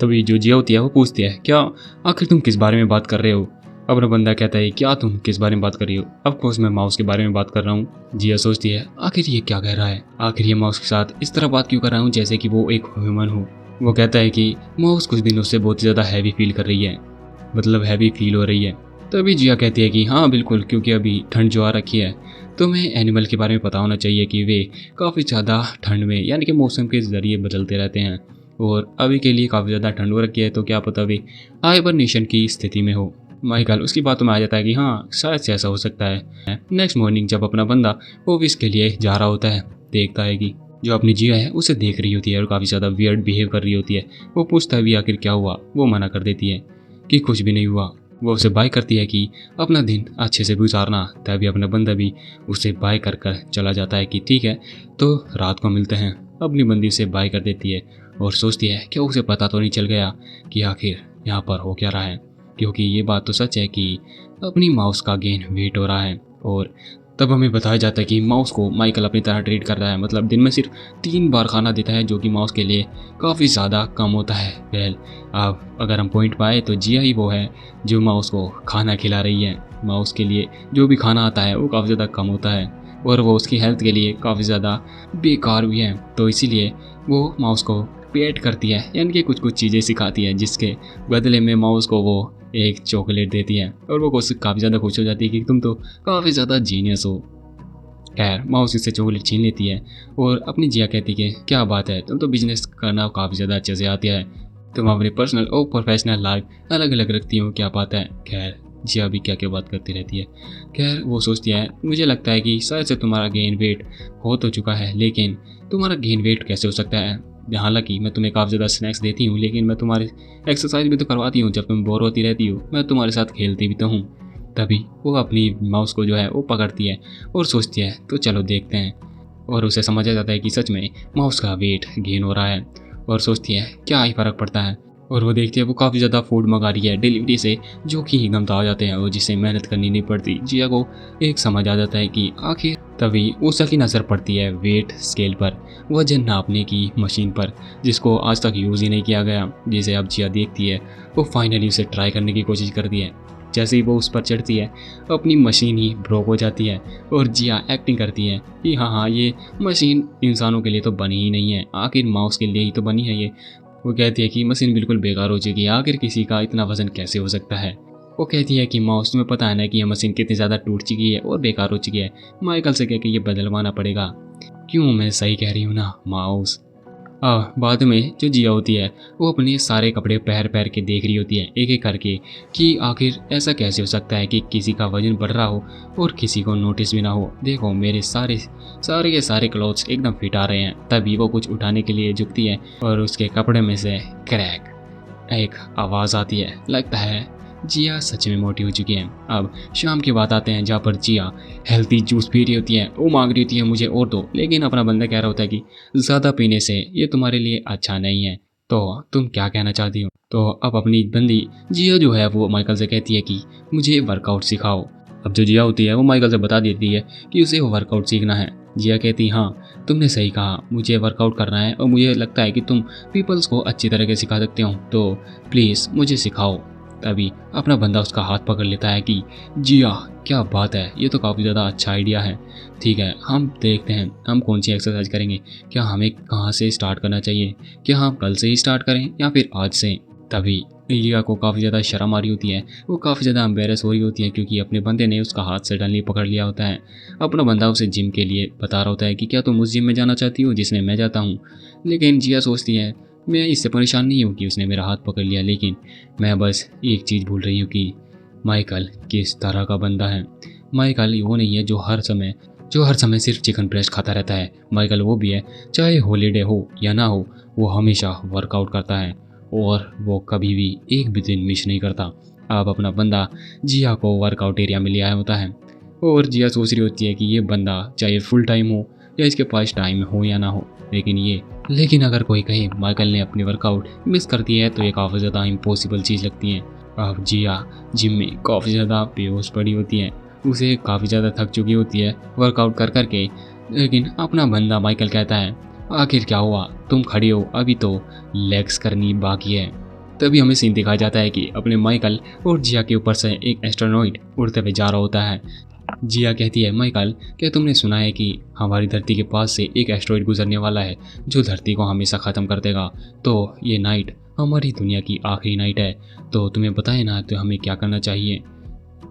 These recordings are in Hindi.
तभी जो जिया होती है वो पूछती है, क्या आखिर तुम किस बारे में बात कर रहे हो? अपना बंदा कहता है, क्या तुम किस बारे में बात कर रही हो? ऑफ कोर्स मैं माउस के बारे में बात कर रहा हूँ। जिया सोचती है, आखिर ये क्या कह रहा है? आखिर ये माउस के साथ इस तरह बात क्यों कर रहा हूँ जैसे कि वो एक ह्यूमन हो? वो कहता है कि माउस कुछ दिनों से बहुत ज़्यादा हैवी फील कर रही है, मतलब हैवी फील हो रही है। तभी जिया कहती है कि हाँ बिल्कुल, क्योंकि अभी ठंड जो आ रखी है तो हमें एनिमल के बारे में पता होना चाहिए कि वे काफ़ी ज़्यादा ठंड में यानी कि मौसम के ज़रिए बदलते रहते हैं, और अभी के लिए काफ़ी ज़्यादा ठंड हो रखी है तो क्या पता वे हाइबरनेशन की स्थिति में हो। माइकल उसकी बातों में आ जाता है कि हाँ शायद से ऐसा हो सकता है। नेक्स्ट मॉर्निंग जब अपना बंदा ऑफिस के लिए जा रहा होता है, देखता है कि जो अपनी जिया है उसे देख रही होती है और काफ़ी ज़्यादा वियर्ड बिहेव कर रही होती है। वो पूछता है भी आखिर क्या हुआ? वो मना कर देती है कि कुछ भी नहीं हुआ। वो उसे बाय करती है कि अपना दिन अच्छे से गुजारना। तभी अपना बंदा भी उसे बाय कर कर चला जाता है कि ठीक है तो रात को मिलते हैं। अपनी बंदी उसे बाय कर देती है और सोचती है कि उसे पता तो नहीं चल गया कि आखिर यहाँ पर हो क्या रहा है, क्योंकि ये बात तो सच है कि अपनी माउस का गेन वेट हो रहा है। और तब हमें बताया जाता है कि माउस को माइकल अपनी तरह ट्रीट कर रहा है, मतलब दिन में सिर्फ 3 बार खाना देता है, जो कि माउस के लिए काफ़ी ज़्यादा कम होता है। वेल अब अगर हम पॉइंट पाए तो जिया ही वो है जो माउस को खाना खिला रही है। माउस के लिए जो भी खाना आता है वो काफ़ी ज़्यादा कम होता है और वो उसकी हेल्थ के लिए काफ़ी ज़्यादा बेकार भी है, तो इसीलिए वो माउस को पेट करती है, यानी कि कुछ कुछ चीज़ें सिखाती है, जिसके बदले में माउस को वो एक चॉकलेट देती है और वो काफ़ी ज़्यादा खुश हो जाती है कि तुम तो काफ़ी ज़्यादा जीनियस हो। खैर माउस इससे चॉकलेट छीन लेती है और अपनी जिया कहती है कि क्या बात है, तुम तो बिजनेस करना काफ़ी ज़्यादा अच्छे से आती है, तुम अपनी पर्सनल और प्रोफेशनल लाइफ अलग अलग रखती हो, क्या बात है। खैर जिया भी क्या क्या बात करती रहती है। खैर वो सोचती है, मुझे लगता है कि शायद से तुम्हारा गेन वेट हो तो चुका है, लेकिन तुम्हारा गेन वेट कैसे हो सकता है? हालांकि मैं तुम्हें काफ़ी ज़्यादा स्नैक्स देती हूँ, लेकिन मैं तुम्हारी एक्सरसाइज भी तो करवाती हूँ, जब तुम बोर होती रहती हो मैं तुम्हारे साथ खेलती भी तो हूँ। तभी वो अपनी माउस को जो है वो पकड़ती है और सोचती है तो चलो देखते हैं, और उसे समझ आ जाता है कि सच में माउस का वेट गेन हो रहा है, और सोचती है क्या ही फ़र्क पड़ता है। और वो देखती है वो काफ़ी ज़्यादा फूड मंगा रही है डिलीवरी से, जो कि एकदम तो आ जाते हैं और जिसे मेहनत करनी नहीं पड़ती। जिया को एक समझ आ जाता है कि आखिर तभी उषा की नज़र पड़ती है वेट स्केल पर, वजन नापने की मशीन पर, जिसको आज तक यूज़ ही नहीं किया गया। जिसे अब जिया देखती है वो फाइनली उसे ट्राई करने की कोशिश करती है। जैसे ही वो उस पर चढ़ती है अपनी मशीन ही ब्रोक हो जाती है और जिया एक्टिंग करती है कि हाँ ये मशीन इंसानों के लिए तो बनी ही नहीं है, आखिर माउस के लिए ही तो बनी है ये। वो कहती है कि मशीन बिल्कुल बेकार हो चुकी है, आखिर किसी का इतना वजन कैसे हो सकता है। वो कहती है कि माउस तुम्हें पता है ना कि यह मशीन कितनी ज़्यादा टूट चुकी है और बेकार हो चुकी है, माइकल से कह के ये बदलवाना पड़ेगा। क्यों, मैं सही कह रही हूँ ना माउस। बाद में जो जिया होती है वो अपने सारे कपड़े पहन पहन के देख रही होती है एक एक करके कि आखिर ऐसा कैसे हो सकता है कि किसी का वजन बढ़ रहा हो और किसी को नोटिस भी ना हो। देखो मेरे सारे सारे के सारे क्लॉथ्स एकदम फिट आ रहे हैं। तभी वो कुछ उठाने के लिए झुकती है और उसके कपड़े में से क्रैक एक आवाज़ आती है। लगता है जिया सच में मोटी हो चुकी है। अब शाम की बात आते हैं जहाँ पर जिया हेल्थी जूस पी रही होती है। वो मांग रही होती है मुझे और दो, लेकिन अपना बंदा कह रहा होता है कि ज़्यादा पीने से ये तुम्हारे लिए अच्छा नहीं है, तो तुम क्या कहना चाहती हो? तो अब अपनी बंदी जिया जो है वो माइकल से कहती है कि मुझे वर्कआउट सिखाओ। अब जो जिया होती है वो माइकल से बता देती है कि उसे वर्कआउट सीखना है। जिया कहती हाँ तुमने सही कहा, मुझे वर्कआउट करना है और मुझे लगता है कि तुम पीपल्स को अच्छी तरह से सिखा सकते हो, तो प्लीज़ मुझे सिखाओ। तभी अपना बंदा उसका हाथ पकड़ लेता है कि जिया क्या बात है, ये तो काफ़ी ज़्यादा अच्छा आइडिया है। ठीक है हम देखते हैं हम कौन सी एक्सरसाइज करेंगे, क्या हमें कहाँ से स्टार्ट करना चाहिए, क्या हम कल से ही स्टार्ट करें या फिर आज से। तभी जिया को काफ़ी ज़्यादा शर्म आ रही होती है, वो काफ़ी ज़्यादा एम्बेरस हो रही होती है क्योंकि अपने बंदे ने उसका हाथ सडनली पकड़ लिया होता है। अपना बंदा उसे जिम के लिए बता रहा होता है कि क्या तुम उस जिम में जाना चाहती हो जिसमें मैं जाता हूँ। लेकिन जिया सोचती है मैं इससे परेशान नहीं हूँ कि उसने मेरा हाथ पकड़ लिया, लेकिन मैं बस एक चीज़ भूल रही हूँ कि माइकल किस तरह का बंदा है। माइकल वो नहीं है जो हर समय सिर्फ चिकन ब्रेस्ट खाता रहता है। माइकल वो भी है चाहे हॉलीडे हो या ना हो, वो हमेशा वर्कआउट करता है और वो कभी भी एक भी दिन मिस नहीं करता। अब अपना बंदा जिया को वर्कआउट एरिया में ले आया होता है और जिया सोच रही होती है कि ये बंदा चाहे फुल टाइम हो या इसके पास टाइम हो या ना हो, लेकिन अगर कोई कहे माइकल ने अपनी वर्कआउट मिस कर दी है तो ये काफ़ी ज़्यादा इम्पॉसिबल चीज़ लगती है। अब जिया जिम में काफ़ी ज़्यादा बेहोश पड़ी होती है, उसे काफ़ी ज़्यादा थक चुकी होती है वर्कआउट कर कर के। लेकिन अपना बंदा माइकल कहता है आखिर क्या हुआ, तुम खड़ी हो, अभी तो लेग्स करनी बाकी है। तभी हमें सीन दिखाया जाता है कि अपने माइकल और जिया के ऊपर से एक एस्ट्रोनॉइड उड़ते हुए जा रहा होता है। जिया कहती है, माइकल क्या तुमने सुना है कि हमारी धरती के पास से एक एस्ट्रॉइड गुजरने वाला है जो धरती को हमेशा ख़त्म कर देगा। तो ये नाइट हमारी दुनिया की आखिरी नाइट है, तो तुम्हें बताए ना तो हमें क्या करना चाहिए।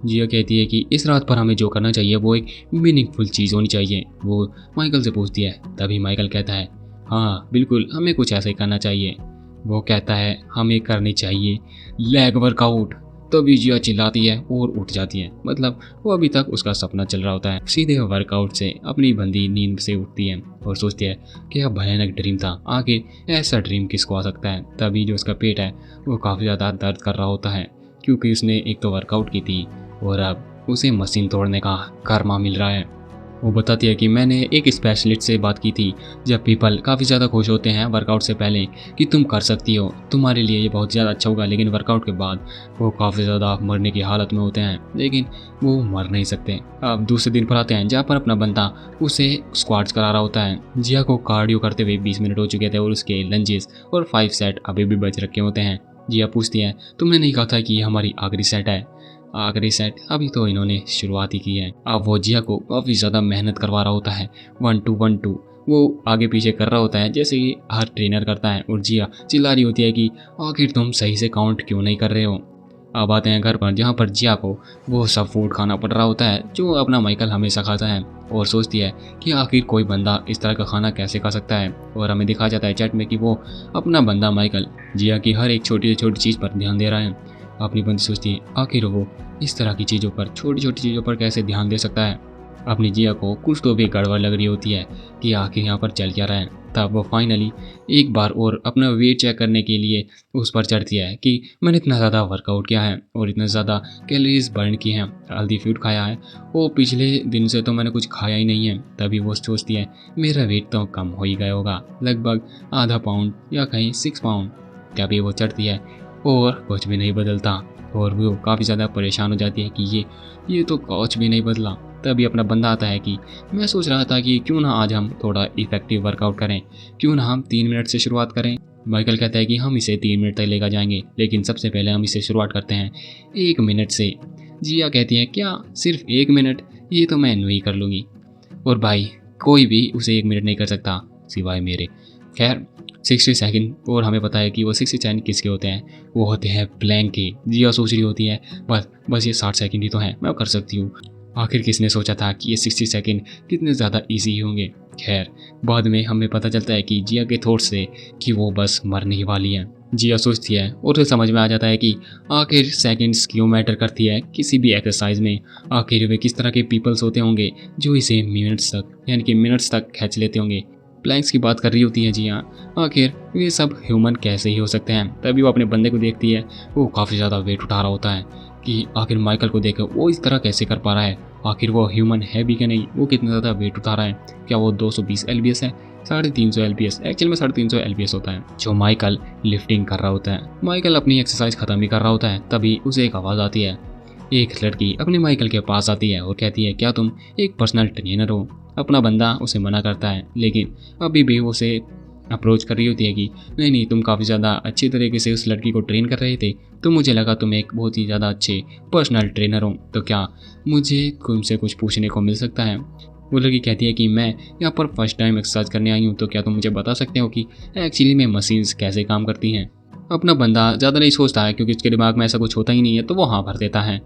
जिया कहती है कि इस रात पर हमें जो करना चाहिए वो एक मीनिंगफुल चीज़ होनी चाहिए। वो माइकल से पूछती है, तभी माइकल कहता है, हाँ बिल्कुल हमें कुछ ऐसा ही करना चाहिए। वो कहता है, हमें करनी चाहिए लेग वर्कआउट। तभी जिया चिल्लाती है और उठ जाती है। मतलब वो अभी तक उसका सपना चल रहा होता है। सीधे वर्कआउट से अपनी बंदी नींद से उठती है और सोचती है कि यह भयानक ड्रीम था, आखिर ऐसा ड्रीम किसको आ सकता है। तभी जो उसका पेट है वो काफ़ी ज़्यादा दर्द कर रहा होता है, क्योंकि उसने एक तो वर्कआउट की थी और अब उसे मशीन तोड़ने का कर्मा मिल रहा है। वो बताती है कि मैंने एक स्पेशलिस्ट से बात की थी, जब पीपल काफ़ी ज़्यादा खुश होते हैं वर्कआउट से पहले कि तुम कर सकती हो, तुम्हारे लिए ये बहुत ज़्यादा अच्छा होगा, लेकिन वर्कआउट के बाद वो काफ़ी ज़्यादा मरने की हालत में होते हैं, लेकिन वो मर नहीं सकते। अब दूसरे दिन पर आते हैं जहाँ पर अपना बंदा उसे स्क्वाट्स करा रहा होता है। जिया को कार्डियो करते हुए 20 मिनट हो चुके थे और उसके लंजेस और 5 सेट अभी भी बच रखे होते हैं। जिया पूछती है, तुमने नहीं कहा था कि ये हमारी आखिरी सेट है। आखिरी सेट अभी तो इन्होंने शुरुआत ही की है। अब वो जिया को काफ़ी ज़्यादा मेहनत करवा रहा होता है, 1 2 1 2 वो आगे पीछे कर रहा होता है जैसे कि हर ट्रेनर करता है। और जिया चिल्ला रही होती है कि आखिर तुम सही से काउंट क्यों नहीं कर रहे हो। अब आते हैं घर पर जहाँ पर जिया को वो सब फूड खाना पड़ रहा होता है जो अपना माइकल हमेशा खाता है, और सोचती है कि आखिर कोई बंदा इस तरह का खाना कैसे खा सकता है। और हमें दिखाया जाता है चैट में कि वो अपना बंदा माइकल जिया की हर एक छोटी से छोटी चीज़ पर ध्यान दे रहा है। अपनी बंदी सोचती है आखिर वो इस तरह की चीज़ों पर, छोटी छोटी चीज़ों पर कैसे ध्यान दे सकता है। अपनी जिया को कुछ तो भी गड़बड़ लग रही होती है कि आखिर यहाँ पर चल क्या रहा है। तब वो फाइनली एक बार और अपना वेट चेक करने के लिए उस पर चढ़ती है कि मैंने इतना ज़्यादा वर्कआउट किया है और इतना ज़्यादा कैलोरीज बर्न की हैं, हेल्दी फूड खाया है, वो पिछले दिन से तो मैंने कुछ खाया ही नहीं है। तभी वो सोचती है मेरा वेट तो कम हो ही गया होगा, लगभग आधा पाउंड या कहीं 6 पाउंड। तभी वो चढ़ती है और कुछ भी नहीं बदलता और वो काफ़ी ज़्यादा परेशान हो जाती है कि ये तो कुछ भी नहीं बदला। तभी अपना बंदा आता है कि मैं सोच रहा था कि क्यों ना आज हम थोड़ा इफेक्टिव वर्कआउट करें, क्यों ना हम 3 मिनट से शुरुआत करें। माइकल कहता है कि हम इसे 3 मिनट तक लेकर जाएंगे, लेकिन सबसे पहले हम इसे शुरुआत करते हैं 1 मिनट से। जिया कहती है क्या सिर्फ 1 मिनट, ये तो मैं नहीं कर लूँगी। और भाई कोई भी उसे 1 मिनट नहीं कर सकता सिवाय मेरे। खैर 60 सेकंड, और हमें पता है कि वो 60 सेकंड किसके होते हैं, वो होते हैं प्लैंक के। जिया सोच रही होती है बस ये 60 सेकंड ही तो हैं, मैं कर सकती हूँ। आखिर किसने सोचा था कि ये 60 सेकंड कितने ज़्यादा इजी होंगे। खैर बाद में हमें पता चलता है कि जिया के थॉट से कि वो बस मरने ही वाली है। जिया सोचती है और उसे समझ में आ जाता है कि आखिर सेकंड्स क्यों मैटर करती है किसी भी एक्सरसाइज में। आखिर वे किस तरह के पीपल्स होते होंगे जो इसे मिनट्स तक यानी कि मिनट्स तक खींच लेते होंगे। प्लैंक्स की बात कर रही होती है जिया, आखिर ये सब ह्यूमन कैसे ही हो सकते हैं। तभी वो अपने बंदे को देखती है, वो काफ़ी ज़्यादा वेट उठा रहा होता है कि आखिर माइकल को देखकर वो इस तरह कैसे कर पा रहा है, आखिर वो ह्यूमन है भी कि नहीं, वो कितना ज़्यादा वेट उठा रहा है, क्या वो 220 LBS है, 350 LBS, एक्चुअल में 350 LBS होता है जो माइकल लिफ्टिंग कर रहा होता है। माइकल अपनी एक्सरसाइज खत्म ही कर रहा होता है, तभी उसे एक आवाज़ आती है। एक लड़की अपने माइकल के पास आती है और कहती है क्या तुम एक पर्सनल ट्रेनर हो। अपना बंदा उसे मना करता है, लेकिन अभी भी वो उसे अप्रोच कर रही होती है कि नहीं तुम काफ़ी ज़्यादा अच्छी तरीके से उस लड़की को ट्रेन कर रहे थे, तो मुझे लगा तुम एक बहुत ही ज़्यादा अच्छे पर्सनल ट्रेनर हो, तो क्या मुझे तुमसे कुछ पूछने को मिल सकता है। वो लड़की कहती है कि मैं यहाँ पर फर्स्ट टाइम एक्सरसाइज करने आई हूँ, तो क्या तुम मुझे बता सकते हो कि एक्चुअली में मशीन्स कैसे काम करती हैं। अपना बंदा ज़्यादा नहीं सोचता है क्योंकि उसके दिमाग में ऐसा कुछ होता ही नहीं है, तो वो हाँ भर देता है।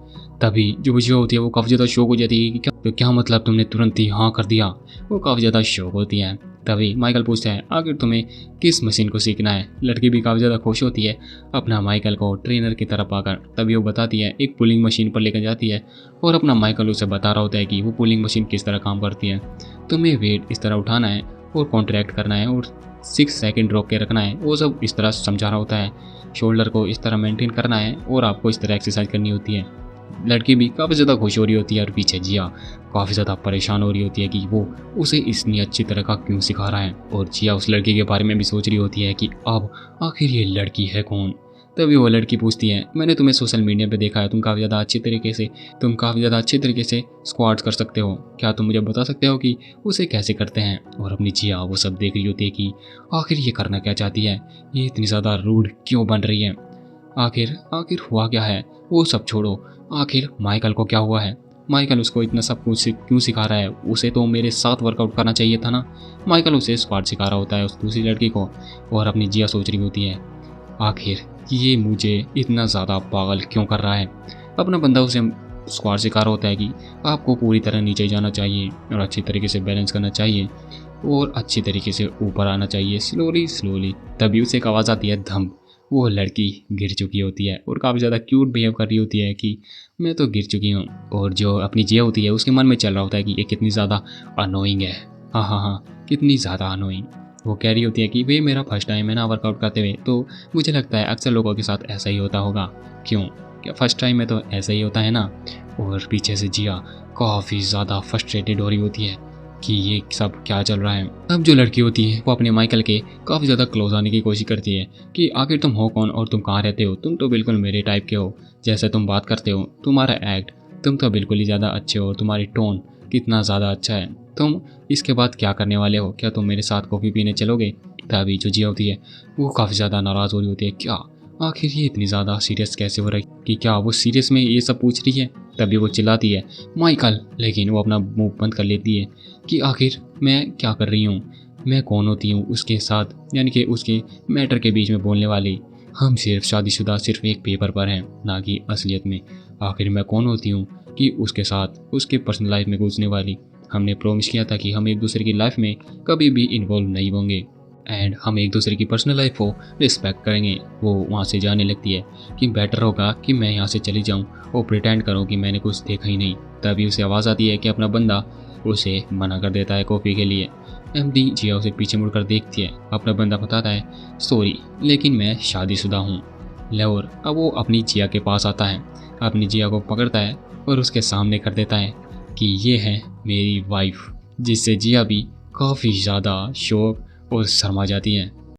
तभी जो बुझिया होती है वो काफ़ी ज़्यादा शौक हो जाती है कि क्या मतलब तुमने तुरंत ही हाँ कर दिया। वो काफ़ी ज़्यादा शौक होती है। तभी माइकल पूछता है आखिर तुम्हें किस मशीन को सीखना है। लड़की भी काफ़ी ज़्यादा खुश होती है अपना माइकल को ट्रेनर की तरफ आकर। तभी वो बताती है एक पुलिंग मशीन पर लेकर जाती है और अपना माइकल उसे बता रहा होता है कि वो पुलिंग मशीन किस तरह काम करती है। तुम्हें वेट इस तरह उठाना है और कॉन्ट्रैक्ट करना है और 6 सेकंड रोक के रखना है, वो सब इस तरह समझा रहा होता है। शोल्डर को इस तरह मेंटेन करना है और आपको इस तरह एक्सरसाइज करनी होती है। लड़की भी काफ़ी ज़्यादा खुश हो रही होती है और पीछे जिया काफ़ी ज़्यादा परेशान हो रही होती है कि वो उसे इतनी अच्छी तरह का क्यों सिखा रहा है। और जिया उस लड़की के बारे में भी सोच रही होती है कि अब आखिर ये लड़की है कौन। तभी वो लड़की पूछती है मैंने तुम्हें सोशल मीडिया पे देखा है, तुम काफ़ी ज़्यादा अच्छे तरीके से स्क्वाट्स कर सकते हो, क्या तुम मुझे बता सकते हो कि उसे कैसे करते हैं। और अपनी जिया वो सब देख रही होती है कि आखिर ये करना क्या चाहती है, ये इतनी ज़्यादा रूड क्यों बन रही है। आखिर आखिर हुआ क्या है? वो सब छोड़ो, आखिर माइकल को क्या हुआ है? माइकल उसको इतना सब कुछ क्यों सिखा रहा है? उसे तो मेरे साथ वर्कआउट करना चाहिए था ना। माइकल उसे स्क्वाट सिखा रहा होता है उस दूसरी लड़की को, और अपनी जिया सोच रही होती है आखिर ये मुझे इतना ज़्यादा पागल क्यों कर रहा है। अपना बंदा उसे स्क्वाट सिखा रहा होता है कि आपको पूरी तरह नीचे जाना चाहिए और अच्छी तरीके से बैलेंस करना चाहिए और अच्छी तरीके से ऊपर आना चाहिए स्लोली स्लोली। तभी उसे एक आवाज़ आती है धम। वो लड़की गिर चुकी होती है और काफ़ी ज़्यादा क्यूट बिहेव कर रही होती है कि मैं तो गिर चुकी हूँ। और जो अपनी जिया होती है उसके मन में चल रहा होता है कि ये कितनी ज़्यादा अनोइंग है। हाँ हाँ हाँ, कितनी ज़्यादा अनोइंग। वो कह रही होती है कि वे मेरा फर्स्ट टाइम है ना वर्कआउट करते हुए, तो मुझे लगता है अक्सर लोगों के साथ ऐसा ही होता होगा। क्यों? क्या फर्स्ट टाइम में तो ऐसा ही होता है ना। और पीछे से जिया काफ़ी ज़्यादा फ्रस्ट्रेटेड हो रही होती है कि ये सब क्या चल रहा है। अब जो लड़की होती है वो अपने माइकल के काफ़ी ज़्यादा क्लोज आने की कोशिश करती है कि आखिर तुम हो कौन और तुम कहाँ रहते हो? तुम तो बिल्कुल मेरे टाइप के हो, जैसे तुम बात करते हो, तुम्हारा एक्ट, तुम तो बिल्कुल ही ज़्यादा अच्छे हो, तुम्हारी टोन कितना ज़्यादा अच्छा है। तुम इसके बाद क्या करने वाले हो? क्या तुम मेरे साथ कॉफ़ी पीने चलोगे? तभी जो जिया होती है वो काफ़ी ज़्यादा नाराज़ हो रही होती है। क्या आखिर ये इतनी ज़्यादा सीरियस कैसे हो रही कि क्या वो सीरियस में ये सब पूछ रही है? तभी वो चिल्लाती है माइकल, लेकिन वो अपना मुंह बंद कर लेती है कि आखिर मैं क्या कर रही हूँ? मैं कौन होती हूँ उसके साथ, यानी कि उसके मैटर के बीच में बोलने वाली? हम सिर्फ शादीशुदा सिर्फ एक पेपर पर हैं, ना कि असलियत में। आखिर मैं कौन होती हूँ कि उसके साथ उसके पर्सनल लाइफ में घुसने वाली? हमने प्रॉमिस किया था कि हम एक दूसरे की लाइफ में कभी भी इन्वॉल्व नहीं होंगे एंड हम एक दूसरे की पर्सनल लाइफ को रिस्पेक्ट करेंगे। वो वहाँ से जाने लगती है कि बेटर होगा कि मैं यहाँ से चली जाऊँ और प्रिटेंड करूँ कि मैंने कुछ देखा ही नहीं। तभी उसे आवाज़ आती है कि अपना बंदा उसे मना कर देता है कॉफ़ी के लिए। एमडी जिया उसे पीछे मुड़कर देखती है। अपना बंदा बताता है सॉरी लेकिन मैं शादीशुदा हूँ। और अब वो अपनी जिया के पास आता है, अपनी जिया को पकड़ता है और उसके सामने कर देता है कि ये है मेरी वाइफ, जिससे जिया भी काफ़ी ज़्यादा शौक और शर्मा जाती हैं।